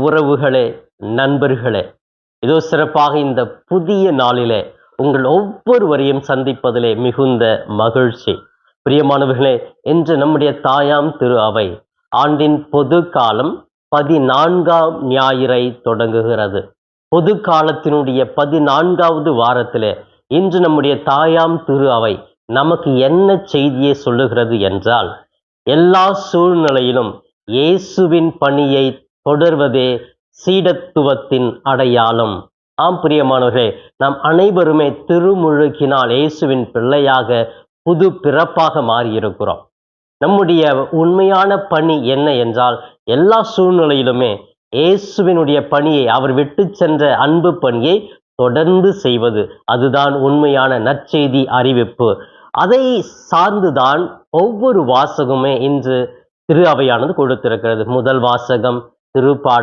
உறவுகளே, நண்பர்களே, இதோ சிறப்பாக இந்த புதிய நாளிலே உங்கள் ஒவ்வொருவரையும் சந்திப்பதிலே மிகுந்த மகிழ்ச்சி. பிரியமானவர்களே, இன்று நம்முடைய தாயாம் திரு அவை ஆண்டின் பொது காலம் 14ஆம் ஞாயிறை தொடங்குகிறது. பொது காலத்தினுடைய 14வது வாரத்திலே இன்று நம்முடைய தாயாம் திரு அவை நமக்கு என்ன செய்தியை சொல்லுகிறது என்றால், எல்லா சூழ்நிலையிலும் இயேசுவின் பணியை தொடர்வதே சீடத்துவத்தின் அடையாளம். ஆம் பிரியமானவர்களே, நாம் அனைவருமே திருமுழுக்கினால் இயேசுவின் பிள்ளையாக புது பிறப்பாக மாறியிருக்கிறோம். நம்முடைய உண்மையான பணி என்ன என்றால், எல்லா சூழ்நிலையிலுமே இயேசுவினுடைய பணியை, அவர் விட்டு சென்ற அன்பு பணியை தொடர்ந்து செய்வது. அதுதான் உண்மையான நற்செய்தி அறிவிப்பு. அதை சார்ந்துதான் ஒவ்வொரு வாசகமே இன்று திரு அவையானது கொடுத்திருக்கிறது. முதல் வாசகம் திருப்பாடல்